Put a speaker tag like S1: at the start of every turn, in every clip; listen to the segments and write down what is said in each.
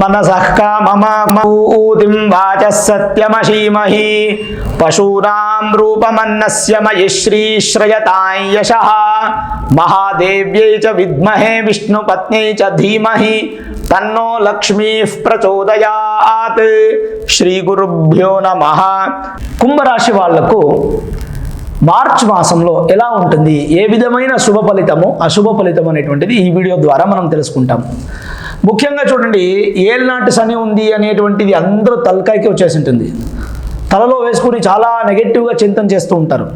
S1: మనసః కామమూతిం వాచః సత్యమశీమహి పశూనాం రూపమన్నస్య మయి శ్రీశ్రయతాం యశః మహాదేవ్యై చ విద్మహే విష్ణుపత్న్యై చ ధీమహి తన్నో లక్ష్మీః ప్రచోదయాత్. శ్రీ గురుభ్యో నమః. కుంభరాశి వాళ్లకు మార్చ్ మాసంలో ఎలా ఉంటుంది, ఏ విధమైన శుభ ఫలితము అశుభ ఫలితం అనేటువంటిది ఈ వీడియో ద్వారా మనం తెలుసుకుంటాం. ముఖ్యంగా చూడండి, ఏళ్ళనాటి శని ఉంది అనేటువంటిది అందరూ తలకాయకి వచ్చేసి ఉంటుంది. తలలో వేసుకుని చాలా నెగటివ్గా చింతన చేస్తూ ఉంటారు.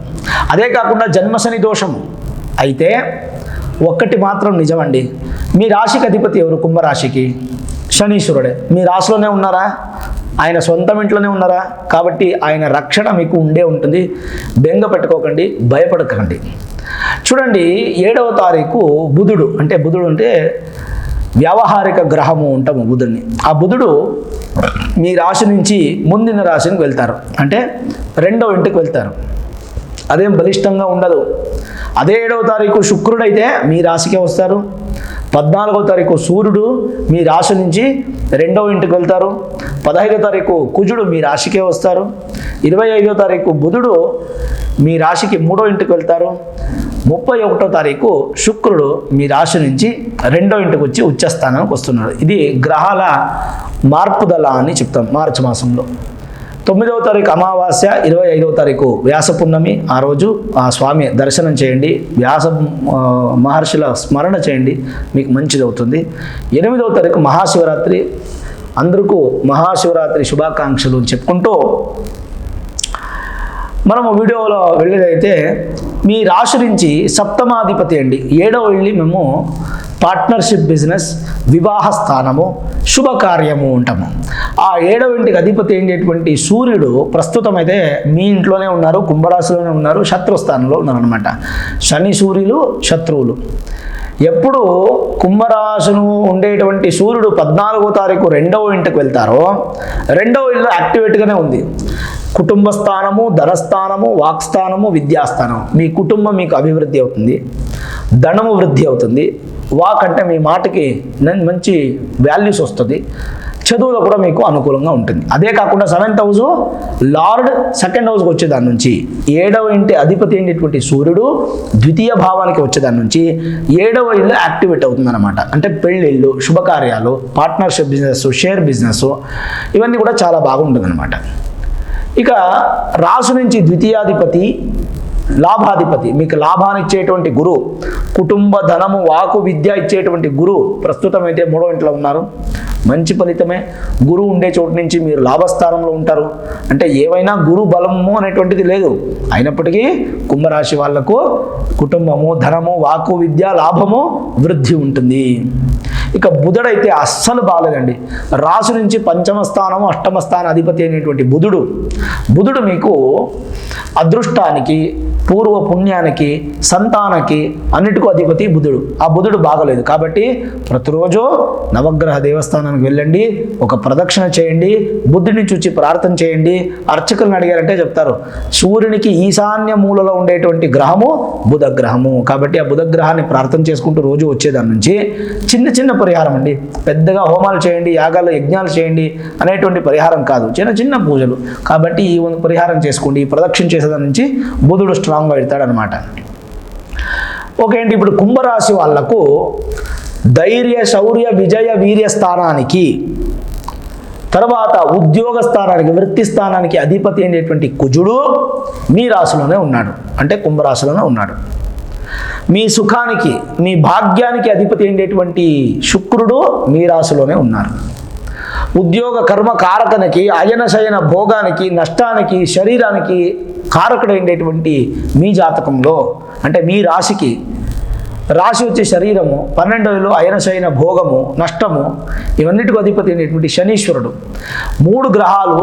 S1: అదే కాకుండా జన్మశని దోషము. అయితే ఒక్కటి మాత్రం నిజమండి, మీ రాశికి అధిపతి ఎవరు? కుంభరాశికి శనీశ్వరుడే. మీ రాశిలోనే ఉన్నారా? ఆయన సొంతం ఇంట్లోనే ఉన్నారా? కాబట్టి ఆయన రక్షణ మీకు ఉండే ఉంటుంది. బెంగ పెట్టుకోకండి, భయపడకండి. చూడండి, 7వ తారీఖు బుధుడు అంటే వ్యావహారిక గ్రహము ఉంటాము బుధుడిని. ఆ బుధుడు మీ రాశి నుంచి ముందిన రాశికి వెళ్తారు, అంటే 2వ ఇంటికి వెళ్తారు. అదేం బలిష్టంగా ఉండదు. అదే 7వ తారీఖు శుక్రుడు అయితే మీ రాశికే వస్తారు. 14వ తారీఖు సూర్యుడు మీ రాశి నుంచి 2వ ఇంటికి వెళ్తారు. 15వ తారీఖు కుజుడు మీ రాశికే వస్తారు. 25వ తారీఖు బుధుడు మీ రాశికి 3వ ఇంటికి వెళ్తారు. 31వ తారీఖు శుక్రుడు మీ రాశి నుంచి 2వ ఇంటికి వచ్చి ఉచ్చస్థానానికి వస్తున్నాడు. ఇది గ్రహాల మార్పుదల అని చెప్తాం మార్చి మాసంలో. 9వ తారీఖు అమావాస్య, 25వ తారీఖు వ్యాస పున్నమి. ఆ రోజు ఆ స్వామి దర్శనం చేయండి, వ్యాస మహర్షుల స్మరణ చేయండి, మీకు మంచిది అవుతుంది. 8వ తారీఖు మహాశివరాత్రి. అందరికీ మహాశివరాత్రి శుభాకాంక్షలు చెప్పుకుంటూ మనము వీడియోలో వెళ్ళేదైతే మీ రాశి నుంచి సప్తమాధిపతి అండి 7వ ఇల్లు మేము పార్ట్నర్షిప్ బిజినెస్, వివాహ స్థానము, శుభకార్యము ఉంటాము. ఆ 7వ ఇంటికి అధిపతి అయినటువంటి సూర్యుడు ప్రస్తుతం అయితే మీ ఇంట్లోనే ఉన్నారు, కుంభరాశిలోనే ఉన్నారు, శత్రుస్థానంలో ఉన్నారనమాట. శని సూర్యులు శత్రువులు. ఎప్పుడు కుంభరాశిను ఉండేటువంటి సూర్యుడు 14వ తారీఖు 2వ ఇంటికి వెళ్తారో 2వ ఇల్లు యాక్టివేట్గానే ఉంది. కుటుంబ స్థానము, ధనస్థానము, వాక్స్థానము, విద్యాస్థానము. మీ కుటుంబం మీకు అభివృద్ధి అవుతుంది, ధనము వృద్ధి అవుతుంది. వాక్ అంటే మీ మాటకి మంచి వాల్యూస్ వస్తుంది. చదువులో కూడా మీకు అనుకూలంగా ఉంటుంది. అదే కాకుండా 7th హౌస్ లార్డ్ 2nd హౌస్కి వచ్చేదాని నుంచి 7వ ఇంటి అధిపతి అయినటువంటి సూర్యుడు 2వ భావానికి వచ్చేదాని నుంచి 7వ ఇల్లు యాక్టివేట్ అవుతుందన్నమాట. అంటే పెళ్ళిళ్ళు, శుభకార్యాలు, పార్ట్నర్షిప్ బిజినెస్, షేర్ బిజినెస్, ఇవన్నీ కూడా చాలా బాగుంటుందన్నమాట. ఇక రాశి నుంచి 2వ లాభాధిపతి, మీకు లాభాన్ని ఇచ్చేటువంటి గురువు, కుటుంబ ధనము, వాకు, విద్య ఇచ్చేటువంటి గురువు ప్రస్తుతం అయితే 3వ ఇంట్లో ఉన్నారు. మంచి ఫలితమే. గురువు ఉండే చోటు నుంచి మీరు లాభస్థానంలో ఉంటారు. అంటే ఏవైనా గురు బలము అనేటువంటిది లేదు. అయినప్పటికీ కుంభరాశి వాళ్లకు కుటుంబము, ధనము, వాకు, విద్య, లాభము, వృద్ధి ఉంటుంది. ఇక బుధుడైతే అస్సలు బాగలేదండి. రాశి నుంచి 5వ స్థానము, 8వ స్థాన అధిపతి అయినటువంటి బుధుడు మీకు అదృష్టానికి, పూర్వ పుణ్యానికి, సంతానకి అన్నిటికీ అధిపతి బుధుడు. ఆ బుధుడు బాగలేదు. కాబట్టి ప్రతిరోజు నవగ్రహ దేవస్థానానికి వెళ్ళండి, ఒక ప్రదక్షిణ చేయండి, బుద్ధుడిని చూచి ప్రార్థన చేయండి. అర్చకులను అడిగారంటే చెప్తారు, సూర్యునికి ఈశాన్య మూలలో ఉండేటువంటి గ్రహము బుధ గ్రహము. కాబట్టి ఆ బుధ గ్రహాన్ని ప్రార్థన చేసుకుంటూ రోజు వచ్చేదాని నుంచి చిన్న చిన్న పరిహారం అండి. పెద్దగా హోమాలు చేయండి, యాగాలు, యజ్ఞాలు చేయండి అనేటువంటి పరిహారం కాదు, చిన్న చిన్న పూజలు. కాబట్టి ఈ పరిహారం చేసుకోండి. ఈ ప్రదక్షిణ చేసేదాని నుంచి బుధుడు స్ట్రాంగ్గా పెడతాడనమాట. ఓకే అండి, ఇప్పుడు కుంభరాశి వాళ్లకు ధైర్య, శౌర్య, విజయ, వీర్య స్థానానికి, తర్వాత ఉద్యోగ స్థానానికి, వృత్తి స్థానానికి అధిపతి అయినటువంటి కుజుడు మీ రాశిలోనే ఉన్నాడు, అంటే కుంభరాశిలోనే ఉన్నాడు. మీ సుఖానికి, మీ భాగ్యానికి అధిపతి అయినటువంటి శుక్రుడు మీ రాశిలోనే ఉన్నారు. ఉద్యోగ కర్మ కారకనికి, అయన శయన భోగానికి, నష్టానికి, శరీరానికి కారకుడైనటువంటి మీ జాతకంలో, అంటే మీ రాశికి, రాశి వచ్చే శరీరము, 12వ అయన శయన భోగము, నష్టము, ఇవన్నిటికీ అధిపతి అయినటువంటి శనీశ్వరుడు. 3 గ్రహాలు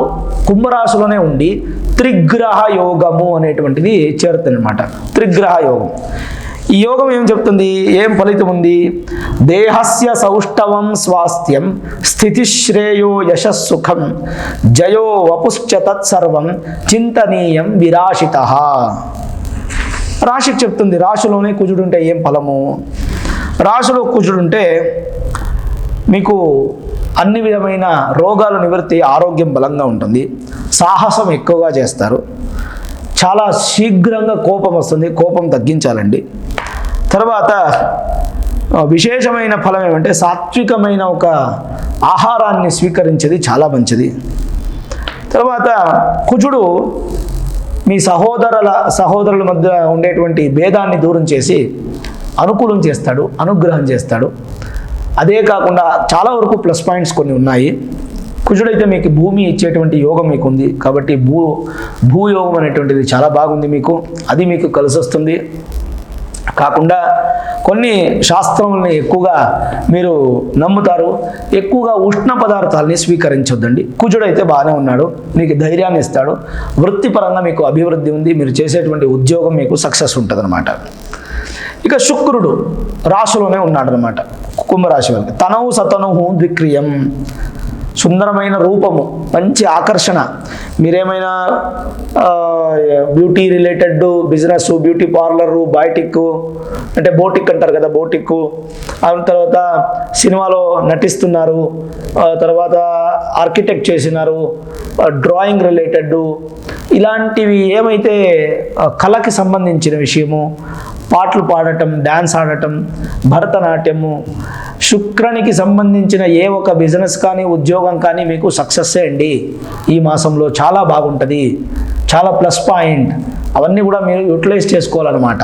S1: కుంభరాశిలోనే ఉండి త్రిగ్రహ యోగము అనేటువంటిది చేరుతుందన్నమాట. త్రిగ్రహ యోగం. ఈ యోగం ఏం చెప్తుంది, ఏం ఫలితం ఉంది? దేహస్య సౌష్ఠవం స్వాస్థ్యం, స్థితిశ్రేయో యశస్సుఖం, జయో వపుశ్చ తత్సర్వం చింతనీయం విరాశితః. రాశికి చెప్తుంది. రాశిలోనే కుజుడుంటే ఏం ఫలము? రాశిలో కుజుడుంటే మీకు అన్ని విధమైన రోగాల నివృత్తి, ఆరోగ్యం బలంగా ఉంటుంది, సాహసం ఎక్కువగా చేస్తారు, చాలా శీఘ్రంగా కోపం వస్తుంది, కోపం తగ్గించాలండి. తర్వాత విశేషమైన ఫలం ఏమంటే సాత్వికమైన ఒక ఆహారాన్ని స్వీకరించేది చాలా మంచిది. తర్వాత కుజుడు మీ సహోదరుల మధ్య ఉండేటువంటి భేదాన్ని దూరం చేసి అనుకూలం చేస్తాడు, అనుగ్రహం చేస్తాడు. అదే కాకుండా చాలా వరకు ప్లస్ పాయింట్స్ కొన్ని ఉన్నాయి. కుజుడైతే మీకు భూమి ఇచ్చేటువంటి యోగం మీకు ఉంది కాబట్టి భూయోగం అనేటువంటిది చాలా బాగుంది మీకు, అది మీకు కలిసి వస్తుంది. కాకుండా కొన్ని శాస్త్రములని ఎక్కువగా మీరు నమ్ముతారు, ఎక్కువగా ఉష్ణ పదార్థాలని స్వీకరించొద్దండి. కుజుడైతే బాగానే ఉన్నాడు, మీకు ధైర్యాన్ని ఇస్తాడు, వృత్తిపరంగా మీకు అభివృద్ధి ఉంది, మీరు చేసేటువంటి ఉద్యోగం మీకు సక్సెస్ ఉంటుంది అనమాట. ఇక శుక్రుడు రాశిలోనే ఉన్నాడు అనమాట, కుంభరాశి వాళ్ళకి. తనవు సతనుహు ద్విక్రియం, సుందరమైన రూపము, మంచి ఆకర్షణ. మీరేమైనా beauty related business, beauty parlour, biotic అంటే బోటిక్ అంటారు కదా, బోటిక్, ఆ తర్వాత సినిమాలో నటిస్తున్నారు, తర్వాత ఆర్కిటెక్ట్ చేసినారు, డ్రాయింగ్ రిలేటెడ్, ఇలాంటివి ఏమైతే కళకి సంబంధించిన విషయము, పాటలు పాడటం, డ్యాన్స్ ఆడటం, భరతనాట్యము, శుక్రునికి సంబంధించిన ఏ ఒక బిజినెస్ కానీ ఉద్యోగం కానీ మీకు సక్సెస్సే అండి. ఈ మాసంలో చాలా బాగుంటుంది, చాలా ప్లస్ పాయింట్. అవన్నీ కూడా మీరు యూటిలైజ్ చేసుకోవాలన్నమాట.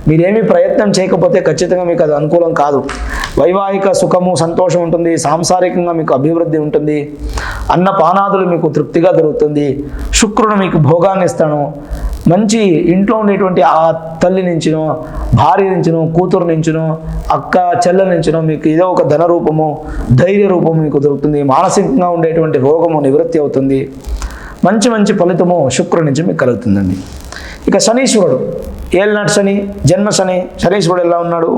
S1: మీరేమీ ప్రయత్నం చేయకపోతే ఖచ్చితంగా మీకు అది అనుకూలం కాదు. వైవాహిక సుఖము, సంతోషం ఉంటుంది, సాంసారికంగా మీకు అభివృద్ధి ఉంటుంది, అన్నపానాదులు మీకు తృప్తిగా దొరుకుతుంది, శుక్రుడు మీకు భోగాన్ని ఇస్తాను, మంచి ఇంట్లో ఉండేటువంటి ఆ తల్లి నుంచినో, భార్య నుంచినో, కూతురు నుంచినో, అక్క చెల్లెల నుంచినో మీకు ఏదో ఒక ధన రూపము, ధైర్య రూపము మీకు దొరుకుతుంది, మానసికంగా ఉండేటువంటి రోగము నివృత్తి అవుతుంది, మంచి మంచి ఫలితము శుక్రుడి నుంచి మీకు కలుగుతుందండి. ఇక శనీశ్వరుడు, ఏళ్ళనాటి శని, జన్మ శని, శనీశ్వరుడు ఎలా ఉన్నాడు?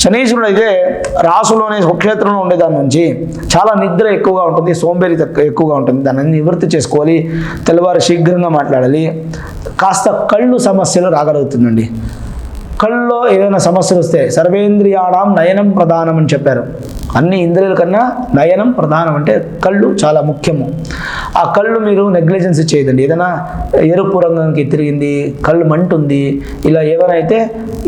S1: శనీశ్వరుడు అయితే రాసులోనే స్వక్షేత్రంలో ఉండేదాని నుంచి చాలా నిద్ర ఎక్కువగా ఉంటుంది, సోంబేరి ఎక్కువగా ఉంటుంది, దాన్ని నివృత్తి చేసుకోవాలి, తెల్లవారు శీఘ్రంగా మాట్లాడాలి. కాస్త కళ్ళు సమస్యలు రాగలుగుతుందండి. కళ్ళలో ఏదైనా సమస్యలు వస్తే సర్వేంద్రియాణం నయనం ప్రధానం అని చెప్పారు. అన్ని ఇంద్రియాల కన్నా నయనం ప్రధానం, అంటే కళ్ళు చాలా ముఖ్యము. ఆ కళ్ళు మీరు నెగ్లిజెన్స్ చేయదండి. ఏదైనా ఎరుపు రంగుకి తిరిగింది, కళ్ళు మంటుంది, ఇలా ఏమైనా అయితే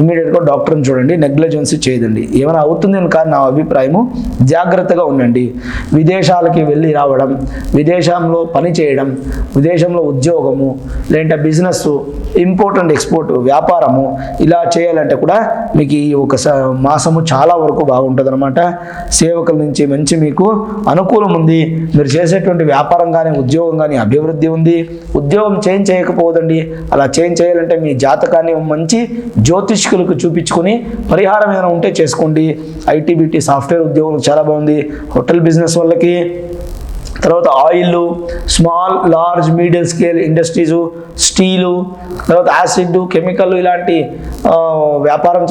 S1: ఇమీడియట్గా డాక్టర్ని చూడండి, నెగ్లిజెన్స్ చేయదండి. ఏమైనా అవుతుంది అని కాదు నా అభిప్రాయము. జాగ్రత్తగా ఉండండి. విదేశాలకి వెళ్ళి రావడం, విదేశంలో పని చేయడం, విదేశంలో ఉద్యోగము, లేదంటే బిజినెస్, ఇంపోర్ట్ అండ్ ఎక్స్పోర్ట్, వ్యాపారము, ఇలా చేయాలంటే కూడా మీకు ఈ ఒక మాసము చాలా వరకు బాగుంటుంది అనమాట. సేవకుల నుంచి మంచి మీకు అనుకూలం ఉంది. మీరు చేసేటువంటి వ్యాపారం కానీ ఉద్యోగం కానీ అభివృద్ధి ఉంది. ఉద్యోగం చేంజ్ చేయకపోదండి. అలా చేంజ్ చేయాలంటే మీ జాతకాన్ని మంచి జ్యోతిష్కులకు చూపించుకొని పరిహారం ఏదైనా ఉంటే చేసుకోండి. ఐటీ, బీటీ, సాఫ్ట్వేర్ ఉద్యోగం చాలా బాగుంది. హోటల్ బిజినెస్ వాళ్ళకి, తర్వాత oil, small, large, medium scale industries, steel, తర్వాత యాసిడ్, కెమికల్, ఇలాంటి వ్యాపారం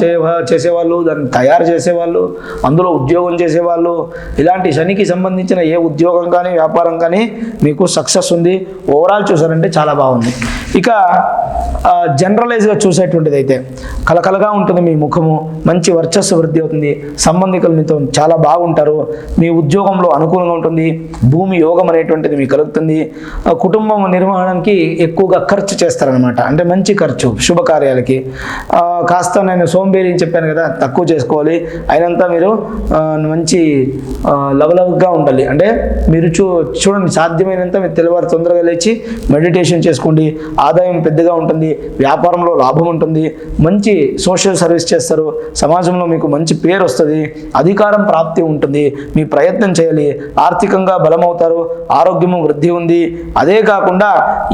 S1: చేసేవాళ్ళు, దాన్ని తయారు చేసేవాళ్ళు, అందులో ఉద్యోగం చేసేవాళ్ళు, ఇలాంటి శనికి సంబంధించిన ఏ ఉద్యోగం కానీ వ్యాపారం కానీ మీకు సక్సెస్ ఉంది. ఓవరాల్ చూసారంటే చాలా బాగుంది. ఇక జనరలైజ్గా చూసేటువంటిది అయితే కలకలగా ఉంటుంది మీ ముఖము, మంచి వర్చస్సు వృద్ధి అవుతుంది, సంబంధికులు మీతో చాలా బాగుంటారు, మీ ఉద్యోగంలో అనుకూలంగా ఉంటుంది, భూమి యోగం అనేటువంటిది మీకు కలుగుతుంది. కుటుంబం నిర్వహణకి ఎక్కువగా ఖర్చు చేస్తారనమాట, అంటే మంచి ఖర్చు శుభకార్యాలకి. కాస్త నేను సోంబేరి అని చెప్పాను కదా, తక్కువ చేసుకోవాలి. అయినంత మీరు మంచి లవలవ్గా ఉండాలి. అంటే మీరు చూడండి, సాధ్యమైనంత మీరు తెల్లవారు తొందరగా లేచి మెడిటేషన్ చేసుకోండి. ఆదాయం పెద్దగా ఉంటుంది, వ్యాపారంలో లాభం ఉంటుంది, మంచి సోషల్ సర్వీస్ చేస్తారు, సమాజంలో మీకు మంచి పేరు వస్తుంది, అధికారం ప్రాప్తి ఉంటుంది. మీ ప్రయత్నం చేయాలి, ఆర్థికంగా బలమవుతారు, ఆరోగ్యము వృద్ధి ఉంది. అదే కాకుండా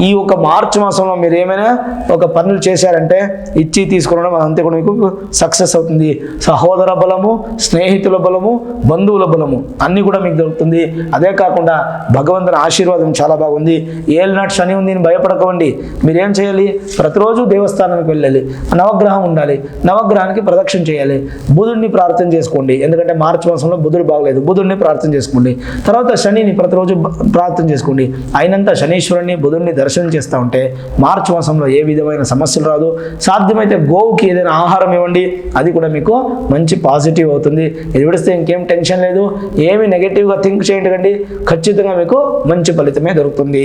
S1: ఈ ఒక మార్చి మాసంలో మీరు ఏమైనా ఒక పనులు చేశారంటే ఇచ్చి తీసుకోవడం అదంతా కూడా మీకు సక్సెస్ అవుతుంది. సహోదర బలము, స్నేహితుల బలము, బంధువుల బలము అన్నీ కూడా మీకు దొరుకుతుంది. అదే కాకుండా భగవంతుని ఆశీర్వాదం చాలా బాగుంది. ఏళ్ళనాటి శని ఉంది అని భయపడకండి. మీరేం చేయాలి? ప్రతిరోజు దేవస్థానానికి వెళ్ళాలి, నవగ్రహం ఉండాలి, నవగ్రహానికి ప్రదక్షిణ చేయాలి, బుధుడిని ప్రార్థన చేసుకోండి. ఎందుకంటే మార్చి మాసంలో బుధుడు బాగలేదు, బుధుడిని ప్రార్థన చేసుకోండి. తర్వాత శనిని ప్రతిరోజు రోజు ప్రార్థన చేసుకోండి. అయినంత శనీశ్వరుని బుధుడిని దర్శనం చేస్తూ ఉంటే మార్చి మాసంలో ఏ విధమైన సమస్యలు రాదు. సాధ్యమైతే గోవుకి ఏదైనా ఆహారం ఇవ్వండి, అది కూడా మీకు మంచి పాజిటివ్ అవుతుంది. ఇది విడిస్తే ఇంకేం టెన్షన్ లేదు, ఏమి నెగిటివ్గా థింక్ చేయండి, ఖచ్చితంగా మీకు మంచి ఫలితమే దొరుకుతుంది.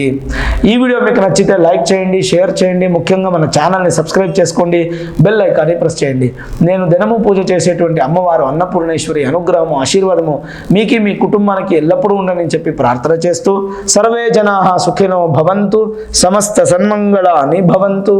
S1: ఈ వీడియో మీకు నచ్చితే లైక్ చేయండి, షేర్ చేయండి, ముఖ్యంగా మన ఛానల్ని సబ్స్క్రైబ్ చేసుకోండి, బెల్ ఐకాన్ని ప్రెస్ చేయండి. నేను దినము పూజ చేసేటువంటి అమ్మవారు అన్నపూర్ణేశ్వరి అనుగ్రహము ఆశీర్వాదము మీకు మీ కుటుంబానికి ఎల్లప్పుడూ ఉండని చెప్పి ప్రార్థన చేస్తూ సర్వే జనాః సుఖినో భవంతు, సమస్త సన్మంగళాని భవంతు.